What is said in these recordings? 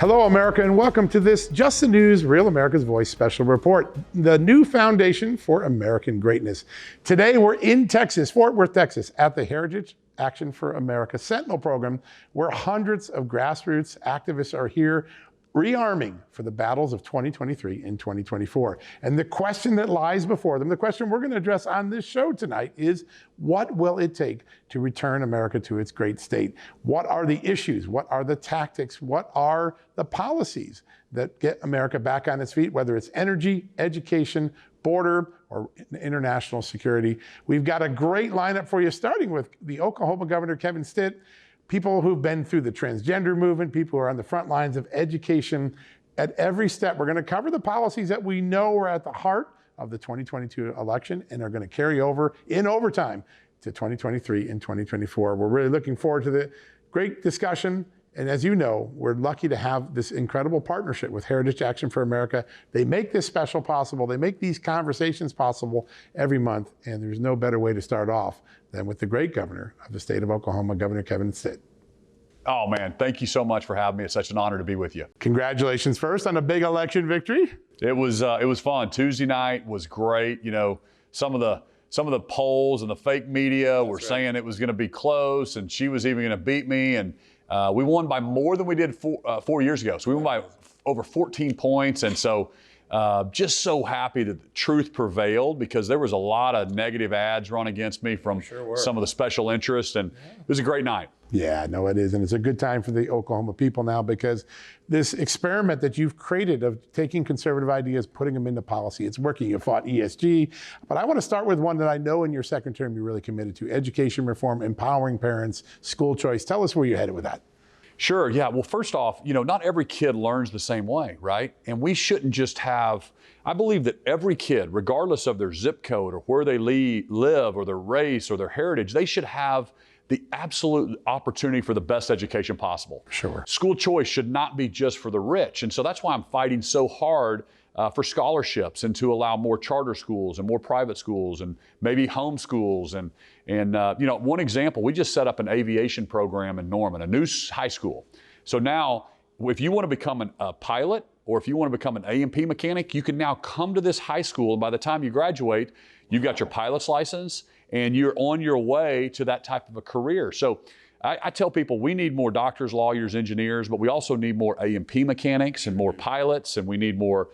Hello, America, and welcome to this Just the News, Real America's Voice special report, the new foundation for American greatness. Today, we're in Texas, Fort Worth, Texas, at the Heritage Action for America Sentinel program, where hundreds of grassroots activists are here rearming for the battles of 2023 and 2024. And the question that lies before them, the question we're going to address on this show tonight is, what will it take to return America to its great state? What are the issues? What are the tactics? What are the policies that get America back on its feet, whether it's energy, education, border, or international security? We've got a great lineup for you, starting with the Oklahoma Governor, Kevin Stitt, people who've been through the transgender movement, people who are on the front lines of education. At every step, we're going to cover the policies that we know are at the heart of the 2022 election and are going to carry over in overtime to 2023 and 2024. We're really looking forward to the great discussion. And as you know, we're lucky to have this incredible partnership with Heritage Action for America. They make this special possible. They make these conversations possible every month. And there's no better way to start off than with the great governor of the state of Oklahoma, Governor Kevin Stitt. Oh man, thank you so much for having me. It's such an honor to be with you. Congratulations first on a big election victory. It was fun. Tuesday night was great. You know, some of the polls and the fake media were saying it was going to be close, and she was even going to beat me. And we won by more than we did 4 years ago. So we won by over 14 points. And so just so happy that the truth prevailed, because there was a lot of negative ads run against me from some of the special interests. And it was a great night. Yeah, no, it is. And it's a good time for the Oklahoma people now, because this experiment that you've created of taking conservative ideas, putting them into policy, it's working. You fought ESG. But I want to start with one that I know in your second term you're really committed to: education reform, empowering parents, school choice. Tell us where you're headed with that. Sure. Yeah. Well, first off, you know, not every kid learns the same way, right? And we shouldn't just have, I believe that every kid, regardless of their zip code or where they live or their race or their heritage, they should have the absolute opportunity for the best education possible. Sure. School choice should not be just for the rich. And so that's why I'm fighting so hard for scholarships and to allow more charter schools and more private schools and maybe home schools. And you know, one example, we just set up an aviation program in Norman, a new high school. So now, if you want to become a pilot, or if you want to become an A&P mechanic, you can now come to this high school, and by the time you graduate, you've got your pilot's license and you're on your way to that type of a career. So I tell people we need more doctors, lawyers, engineers, but we also need more A&P mechanics and more pilots, and we need more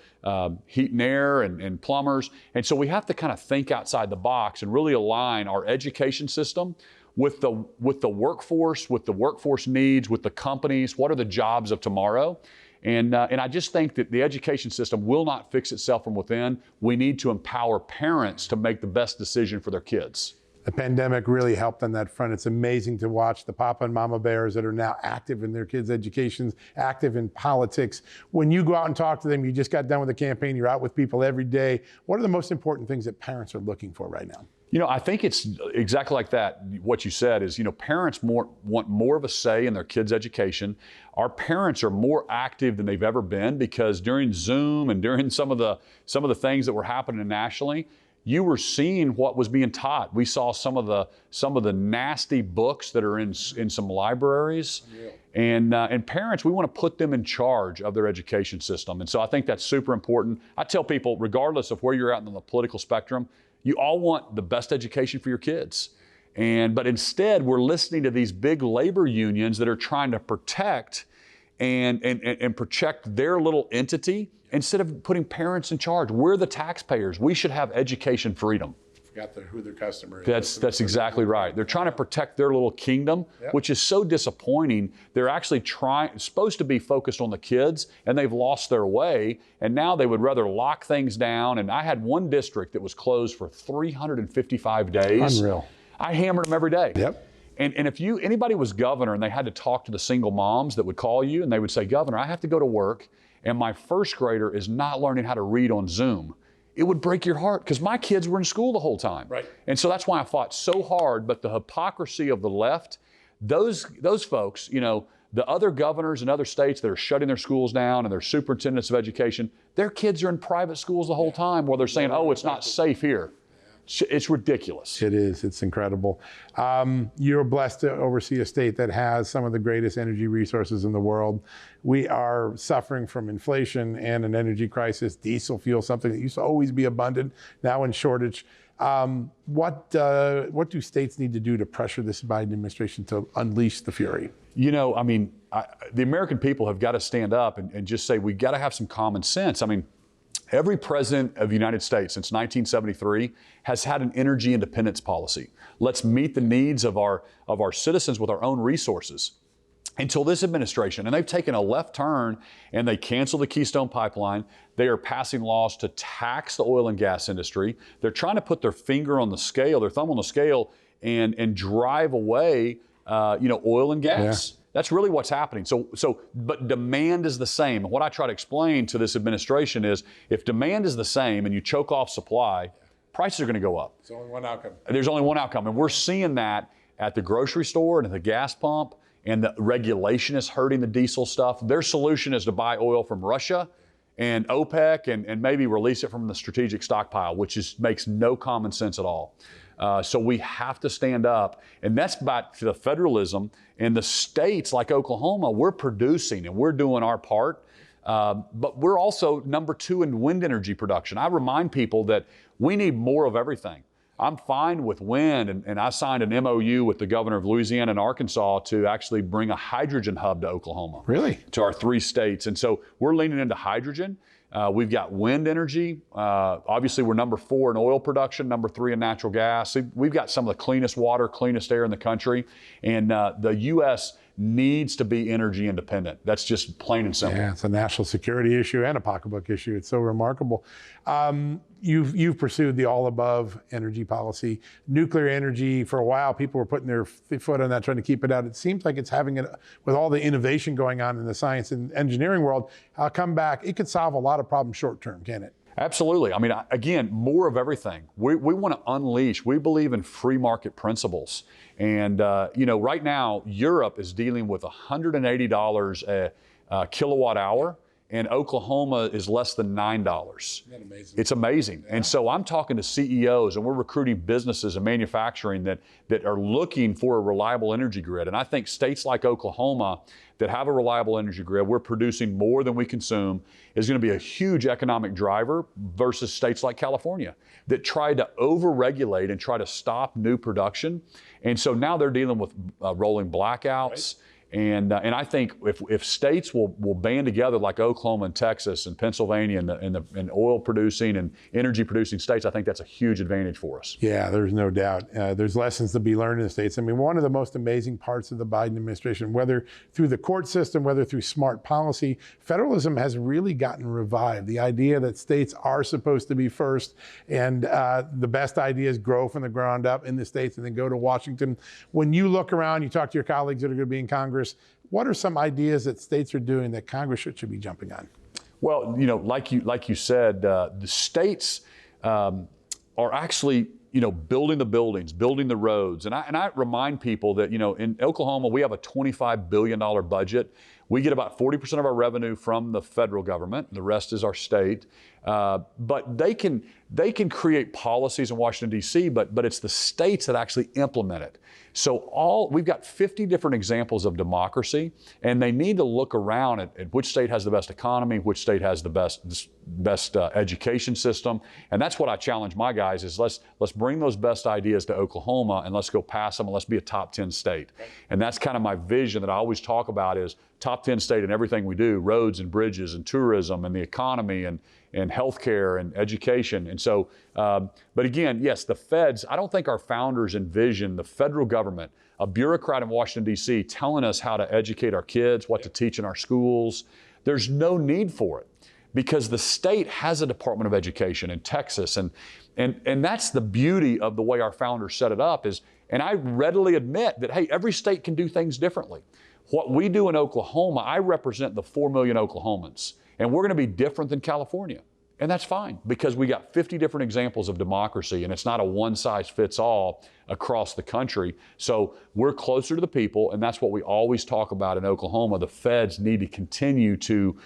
heat and air and plumbers. And so we have to kind of think outside the box and really align our education system with the workforce, with the workforce needs, with the companies. What are the jobs of tomorrow? And I just think that the education system will not fix itself from within. We need to empower parents to make the best decision for their kids. The pandemic really helped on that front. It's amazing to watch the Papa and Mama Bears that are now active in their kids' educations, active in politics. When you go out and talk to them, you just got done with the campaign, you're out with people every day. What are the most important things that parents are looking for right now? You know, I think it's exactly like that. What you said is, you know, parents want more of a say in their kids' education. Our parents are more active than they've ever been, because during Zoom and during some of the things that were happening nationally, you were seeing what was being taught. We saw some of the nasty books that are in some libraries. And parents, we want to put them in charge of their education system. And so I think that's super important. I tell people, regardless of where you're at on the political spectrum, you all want the best education for your kids. But instead, we're listening to these big labor unions that are trying to protect and protect their little entity instead of putting parents in charge. We're the taxpayers. We should have education freedom. Forgot who their customer is. That's exactly right. They're trying to protect their little kingdom, which is so disappointing. They're actually supposed to be focused on the kids, and they've lost their way. And now they would rather lock things down. And I had one district that was closed for 355 days. Unreal. I hammered them every day. Yep. And if anybody was governor and they had to talk to the single moms that would call you and they would say, "Governor, I have to go to work and my first grader is not learning how to read on Zoom," it would break your heart, because my kids were in school the whole time. Right. And so that's why I fought so hard. But the hypocrisy of the left, those folks, you know, the other governors in other states that are shutting their schools down and their superintendents of education, their kids are in private schools the whole time, where they're saying, "Oh, it's not safe here." It's ridiculous. It is. It's incredible. You're blessed to oversee a state that has some of the greatest energy resources in the world. We are suffering from inflation and an energy crisis. Diesel fuel, something that used to always be abundant, now in shortage. What do states need to do to pressure this Biden administration to unleash the fury? You know, I mean, the American people have got to stand up and just say, we got to have some common sense. I mean, every president of the United States since 1973 has had an energy independence policy. Let's meet the needs of our citizens with our own resources. Until this administration, and they've taken a left turn and they canceled the Keystone Pipeline. They are passing laws to tax the oil and gas industry. They're trying to put their finger on the scale, their thumb on the scale, and drive away, oil and gas. Yeah. That's really what's happening. But demand is the same. And what I try to explain to this administration is, if demand is the same and you choke off supply, prices are going to go up. There's only one outcome. There's only one outcome, and we're seeing that at the grocery store and at the gas pump. And the regulation is hurting the diesel stuff. Their solution is to buy oil from Russia and OPEC and maybe release it from the strategic stockpile, which makes no common sense at all. So we have to stand up. And that's back to the federalism. And the states like Oklahoma, we're producing and we're doing our part. But we're also number 2 in wind energy production. I remind people that we need more of everything. I'm fine with wind, and I signed an MOU with the governor of Louisiana and Arkansas to actually bring a hydrogen hub to Oklahoma. Really? To our 3 states. And so we're leaning into hydrogen. We've got wind energy. Obviously, we're number 4 in oil production, number 3 in natural gas. We've got some of the cleanest water, cleanest air in the country. And the U.S. needs to be energy independent. That's just plain and simple. Yeah, it's a national security issue and a pocketbook issue. It's so remarkable. You've pursued the all-above energy policy. Nuclear energy, for a while, people were putting their foot on that, trying to keep it out. It seems like it's having it, with all the innovation going on in the science and engineering world, come back. It could solve a lot of problems short-term, can it? Absolutely. I mean, again, more of everything. We want to unleash. We believe in free market principles. And, right now, Europe is dealing with $180 a kilowatt hour, and Oklahoma is less than $9. Isn't that amazing? It's amazing. Yeah. And so I'm talking to CEOs, and we're recruiting businesses and manufacturing that are looking for a reliable energy grid. And I think states like Oklahoma that have a reliable energy grid, we're producing more than we consume, is going to be a huge economic driver versus states like California that tried to over-regulate and try to stop new production. And so now they're dealing with rolling blackouts. Right. And I think if states will band together like Oklahoma and Texas and Pennsylvania and oil producing and energy producing states, I think that's a huge advantage for us. Yeah, there's no doubt. There's lessons to be learned in the states. I mean, one of the most amazing parts of the Biden administration, whether through the court system, whether through smart policy, federalism has really gotten revived. The idea that states are supposed to be first, and the best ideas grow from the ground up in the states and then go to Washington. When you look around, you talk to your colleagues that are going to be in Congress, what are some ideas that states are doing that Congress should be jumping on? Well, like you said, the states are actually, building the buildings, building the roads. And I remind people that, in Oklahoma, we have a $25 billion budget. We get about 40% of our revenue from the federal government. The rest is our state. But they can create policies in Washington, D.C., but it's the states that actually implement it. So we've got 50 different examples of democracy, and they need to look around at which state has the best economy, which state has the best education system. And that's what I challenge my guys is let's bring those best ideas to Oklahoma and let's go pass them and let's be a top 10 state. And that's kind of my vision that I always talk about is top 10 state in everything we do, roads and bridges and tourism and the economy and healthcare and education. And so, but again, yes, the feds, I don't think our founders envisioned the federal government, a bureaucrat in Washington, D.C., telling us how to educate our kids, what to teach in our schools. There's no need for it because the state has a Department of Education in Texas. And that's the beauty of the way our founders set it up is, and I readily admit that, hey, every state can do things differently. What we do in Oklahoma, I represent the 4 million Oklahomans. And we're going to be different than California. And that's fine because we got 50 different examples of democracy and it's not a one size fits all. across the country. So we're closer to the people, and that's what we always talk about in Oklahoma. The feds need to continue to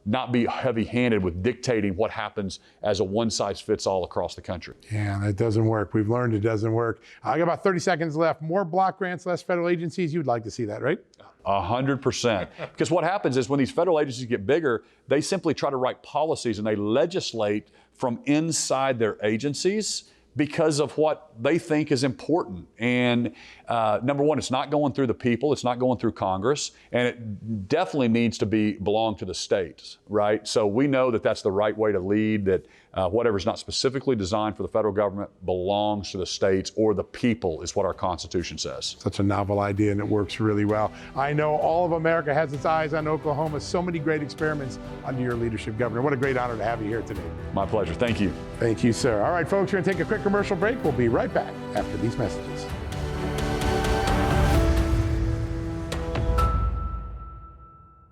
not be heavy-handed with dictating what happens as a one-size-fits-all across the country. Yeah, that doesn't work. We've learned it doesn't work. I got about 30 seconds left. More block grants, less federal agencies. You'd like to see that, right? 100%. Because what happens is when these federal agencies get bigger, they simply try to write policies and they legislate from inside their agencies because of what they think is important. And number one, it's not going through the people, it's not going through Congress, and it definitely needs to belong to the states, right? So we know that that's the right way to lead, that whatever's not specifically designed for the federal government belongs to the states or the people, is what our Constitution says. Such a novel idea, and it works really well. I know all of America has its eyes on Oklahoma. So many great experiments under your leadership, Governor. What a great honor to have you here today. My pleasure. Thank you. Thank you, sir. All right, folks, we're going to take a quick commercial break. We'll be right back after these messages.